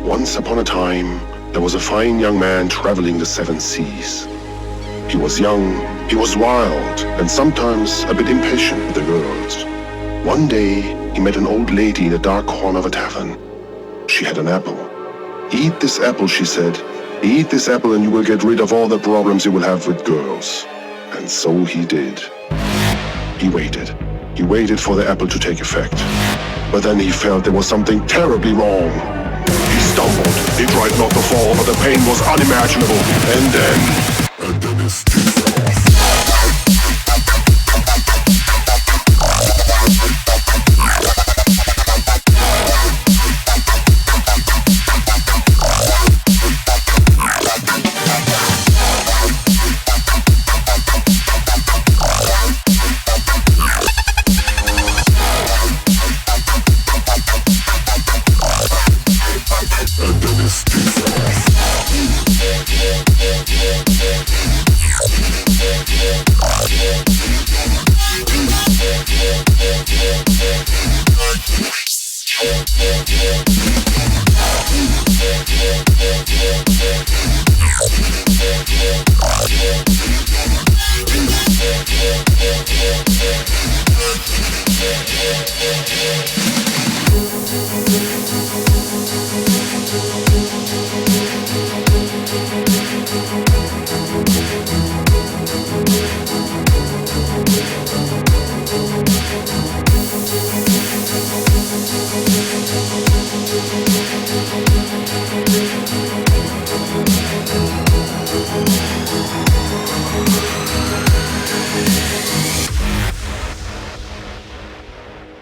Once upon a time, there was a fine young man traveling the seven seas. He was young, he was wild, and sometimes a bit impatient with the girls. One day, he met an old lady in a dark corner of a tavern. She had an apple. "Eat this apple," she said. "Eat this apple and you will get rid of all the problems you will have with girls." And so he did. He waited. He waited for the apple to take effect. But then he felt there was something terribly wrong. He stumbled. He tried not to fall, but the pain was unimaginable. And then his teeth fell off.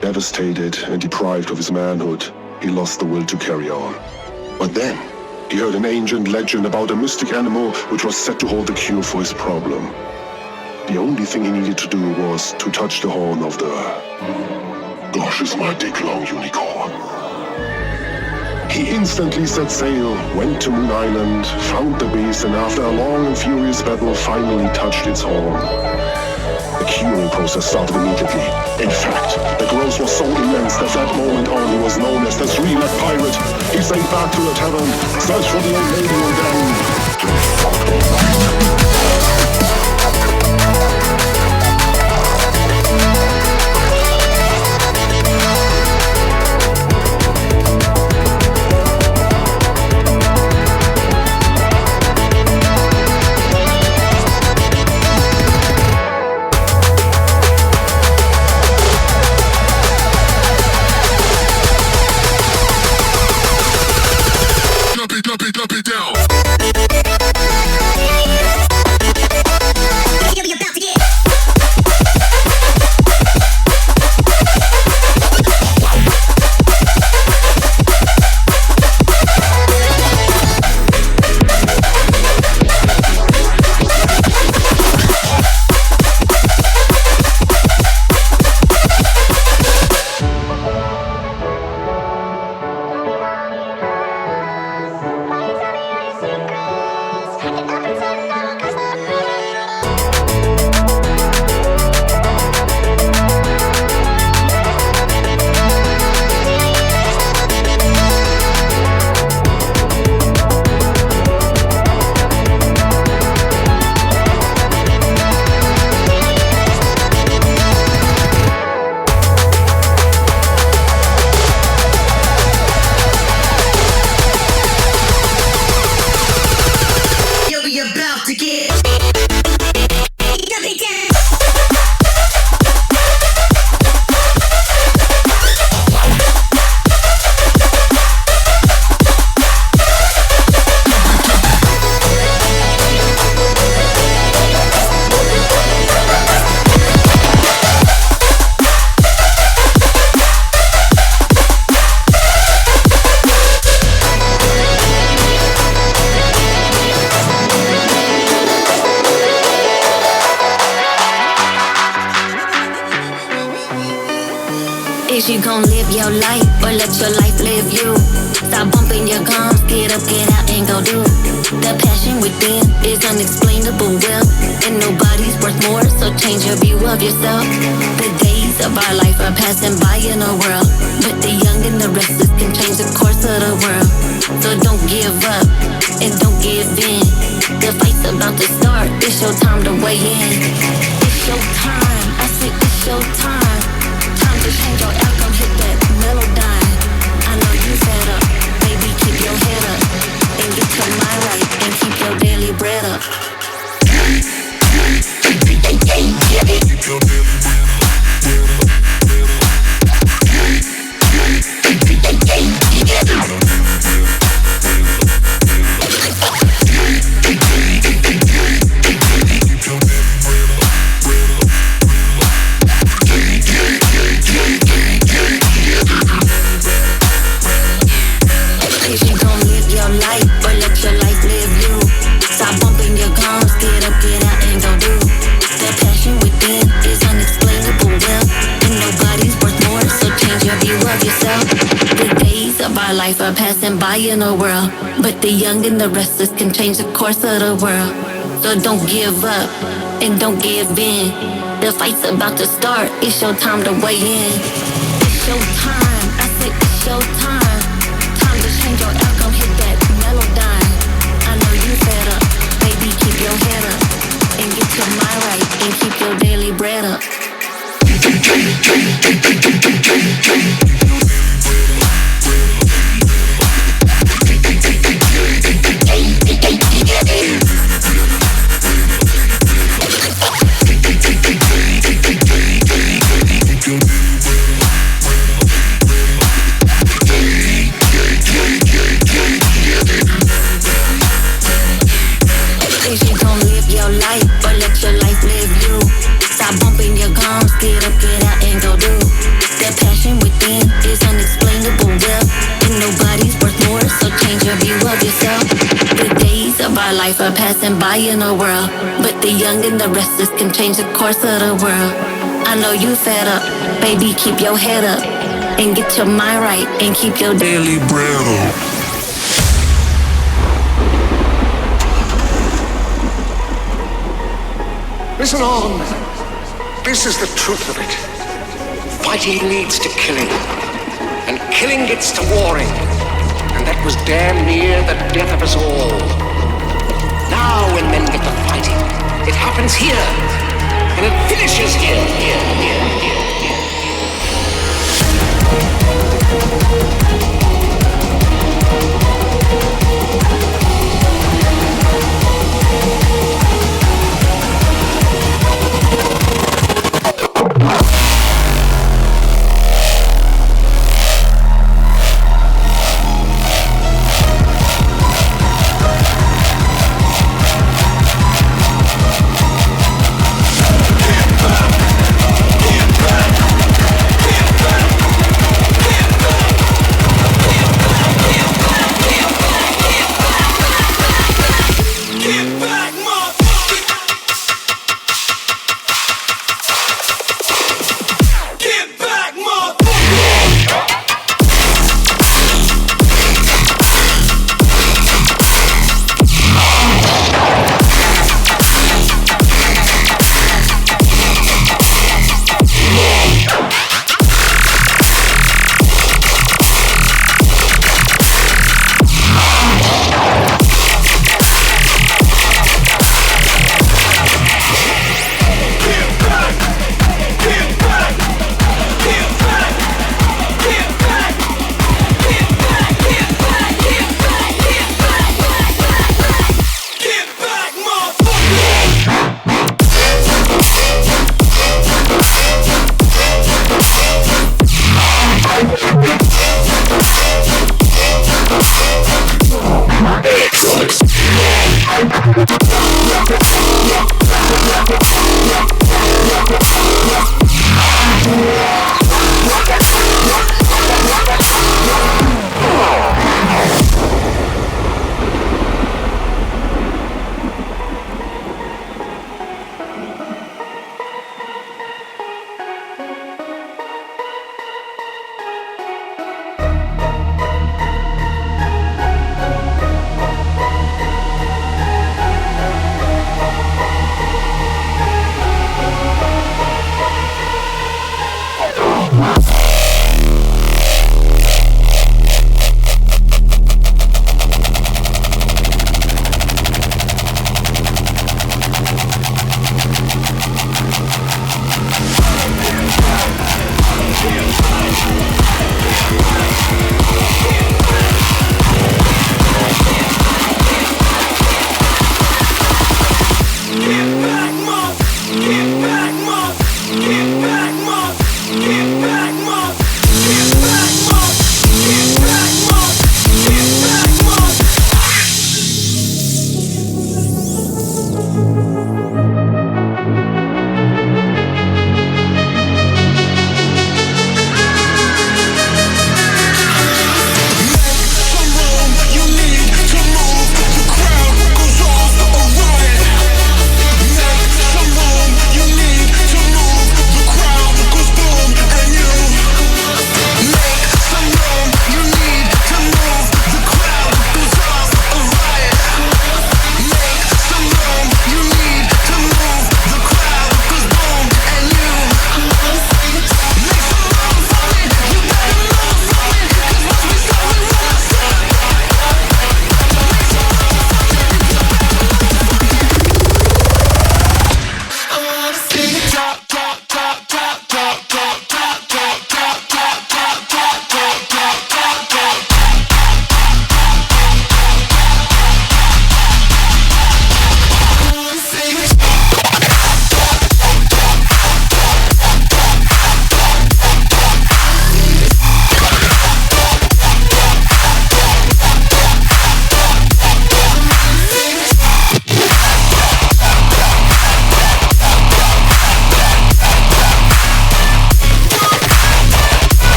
Devastated and deprived of his manhood, he lost the will to carry on. But then, he heard an ancient legend about a mystic animal which was said to hold the cure for his problem. The only thing he needed to do was to touch the horn of the... gosh, is my dick long unicorn. He instantly set sail, went to Moon Island, found the base, and after a long and furious battle, finally touched its horn. The curing process started immediately. In fact, the growth was so immense that that moment on he was known as the three-legged pirate. He sank back to the tavern, searched for the old lady again. Drop it down. Is you gon' live your life or let your life live you? Stop bumping your gums, get up, get out and go do. The passion within is unexplainable wealth, and nobody's worth more, so change your view of yourself. The days of our life are passing by in a world, but the young and the restless can change the course of the world. So don't give up and don't give in. The fight's about to start, it's your time to weigh in. It's your time, I said it's your time. Time to change your outcome, hit that melodyne. I know you fed up, baby, keep your head up and get your mind right and keep your daily bread up. Life are passing by in a world, but the young and the restless can change the course of the world. So don't give up and don't give in. The fight's about to start, it's your time to weigh in. It's your time, I said it's your time. Time to change your outcome, hit that melodyne. I know you fed up, baby, keep your head up and get your mind right and keep your daily bread up. Life are passing by in a world, but the young and the restless can change the course of the world. I know you fed up, baby, keep your head up and get your mind right and keep your daily bread. Listen on. This is the truth of it. Fighting leads to killing, and killing gets to warring, and that was damn near the death of us all. Now when men get to fighting, it happens here, and it finishes here.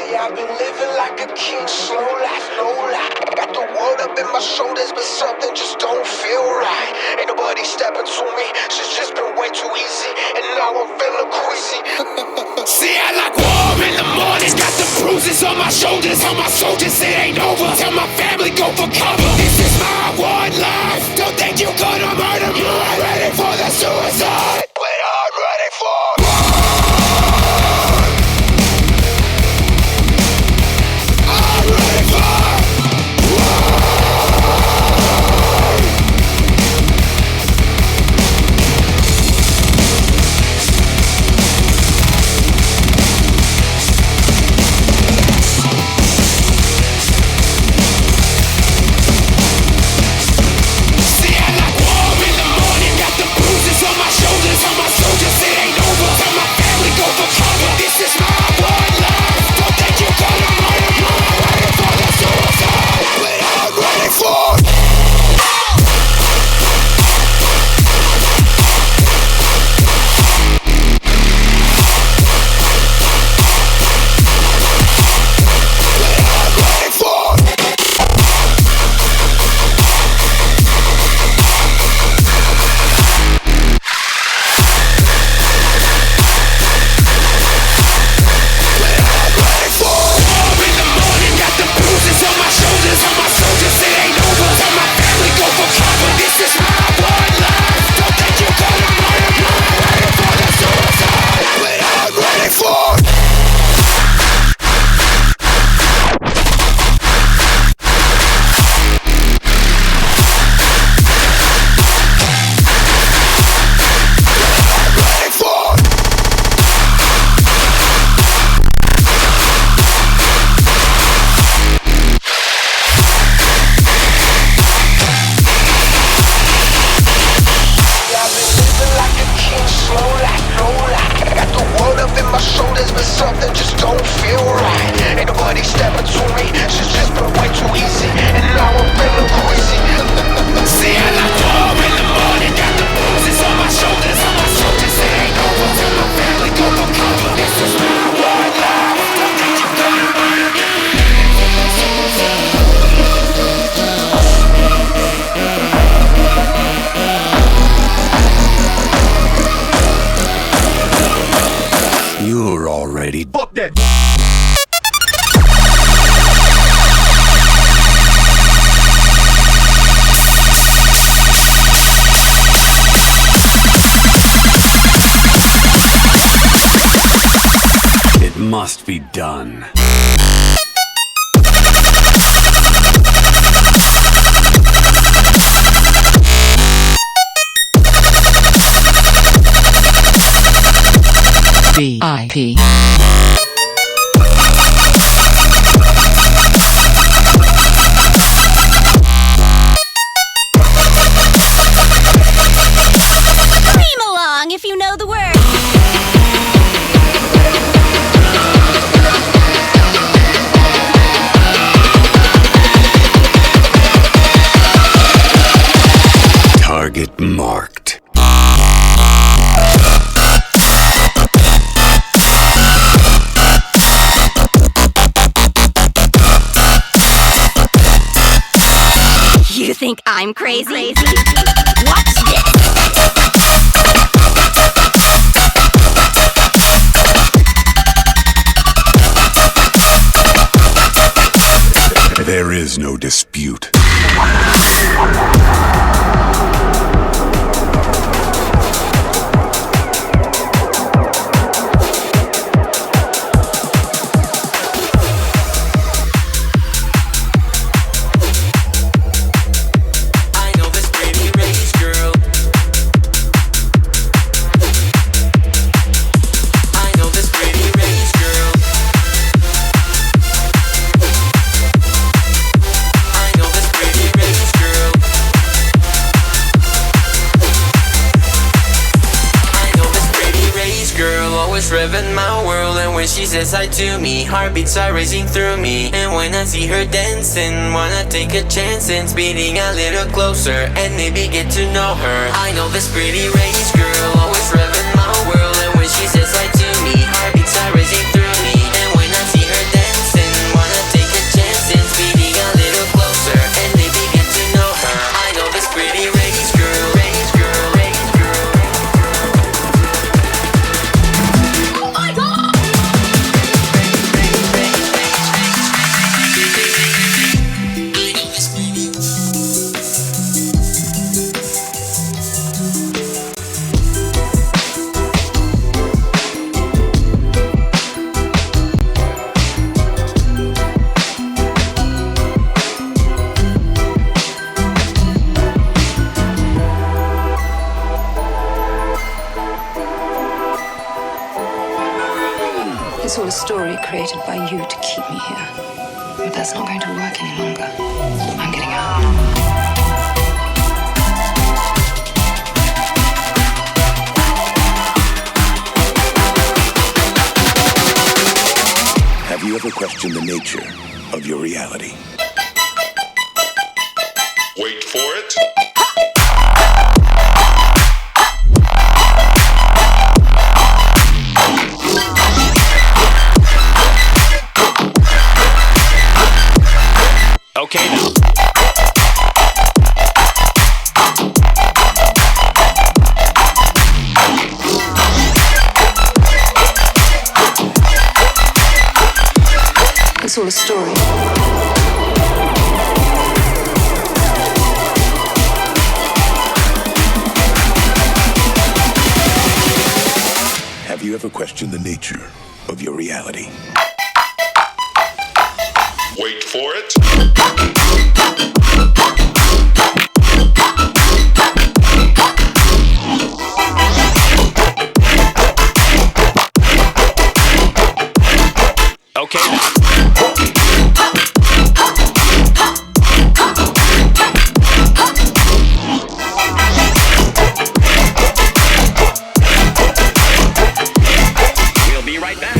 I've been living like a king, slow life, no lie. Got the world up in my shoulders, but something just don't feel right. Ain't nobody stepping to me, shit's just been way too easy, and now I'm feeling queasy. See, I like warm in the mornings, got the bruises on my shoulders. Tell my soldiers it ain't over, tell my family go for cover. This is my one life, don't think you gonna murder me. I'm ready for the suicide, but I'm ready for Fuck that. It must be done. VIP. Scream along if you know the words. Target marked. You think I'm crazy? Watch this! There is no dispute. Revving my world, and when she says hi to me, heartbeats are racing through me. And when I see her dancing, wanna take a chance and speeding a little closer and maybe get to know her. I know this pretty race girl, always revving my world, and when she says hi to me, heartbeats are racing through me. And when I see her dancing, created by you to keep me here. But that's not going to work any longer. I'm getting out. Have you ever questioned the nature of your reality? Wait for it. Okay now. It's all a story. Have you ever questioned the nature of your reality? Wait for it. Okay now. We'll be right back.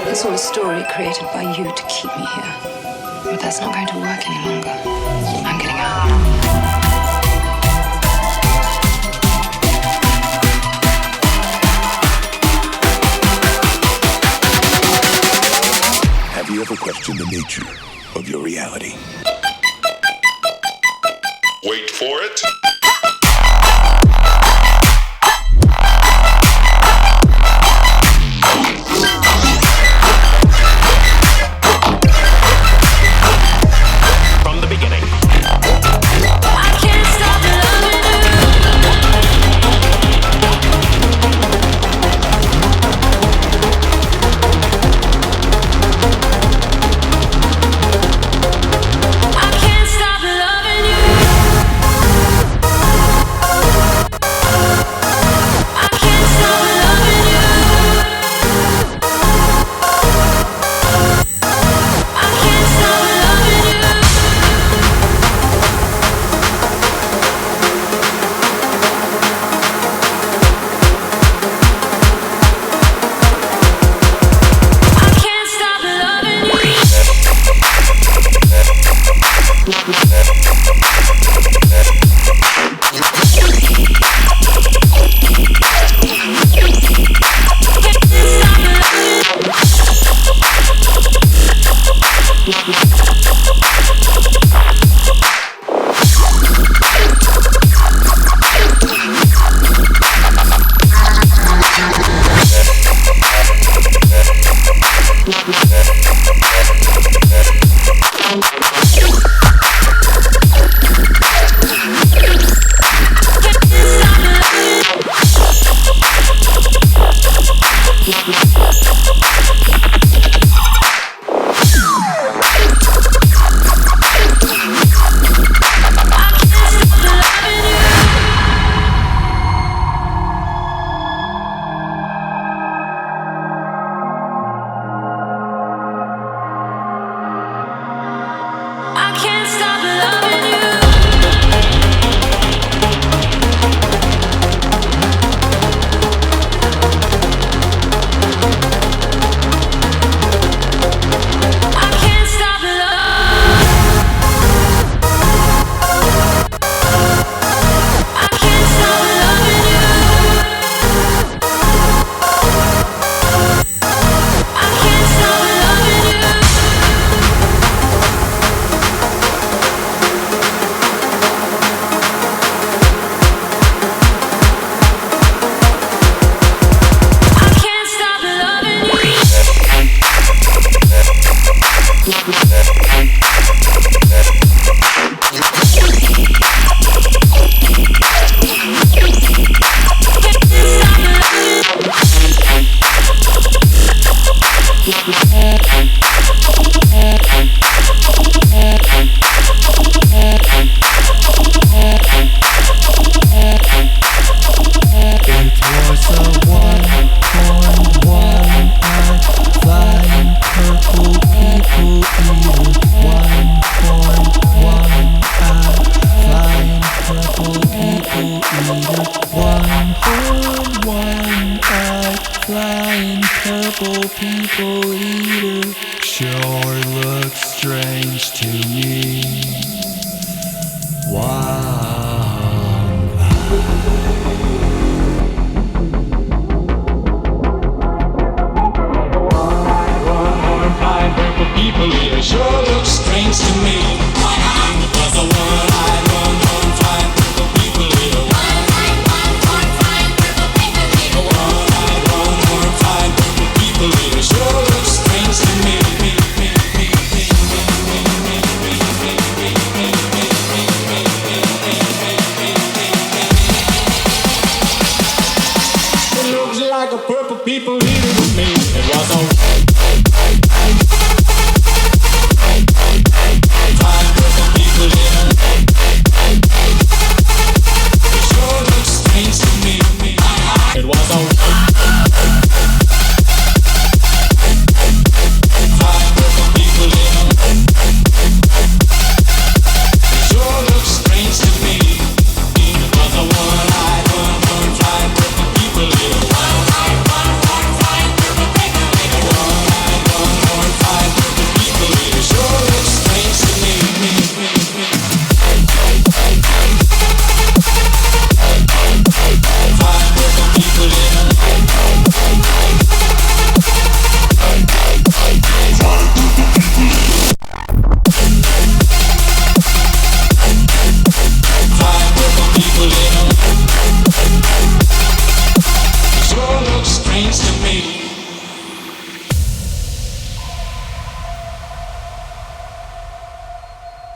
It's all a story created by you to keep me here. But that's not going to work any longer. I'm getting out. Have you ever questioned the nature of your reality? Wait for it. From the beginning. I can't stop loving you. I can't stop loving you.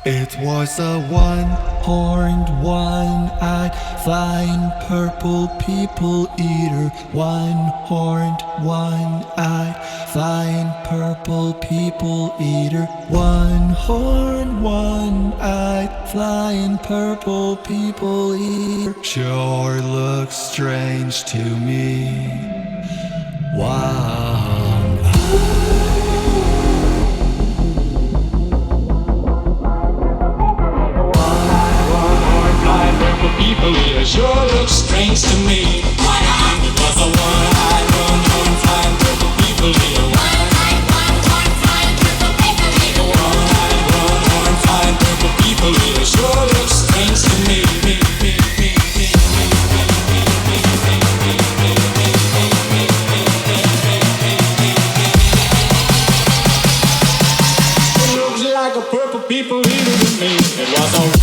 It was a one-horned, one-eyed, flying purple people eater. One-horned, one-eyed, flying purple people eater. One-horned, one-eyed, flying purple people eater. Sure looks strange to me. People here sure look strange to me. It was a one-eyed, one-horned, flying purple people here. One-eyed, one-horned, flying purple people here. One-eyed, one-horned, flying purple people here sure look strange to me. It looks like a purple people eater to me. It was a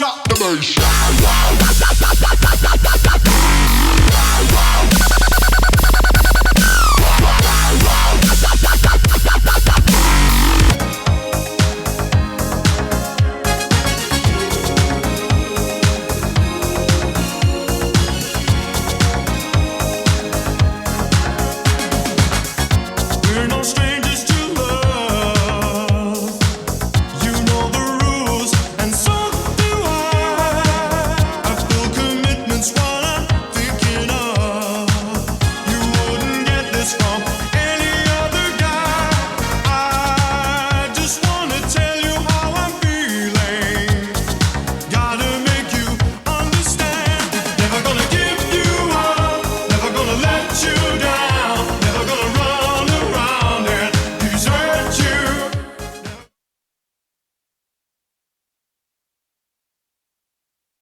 Drop the bass.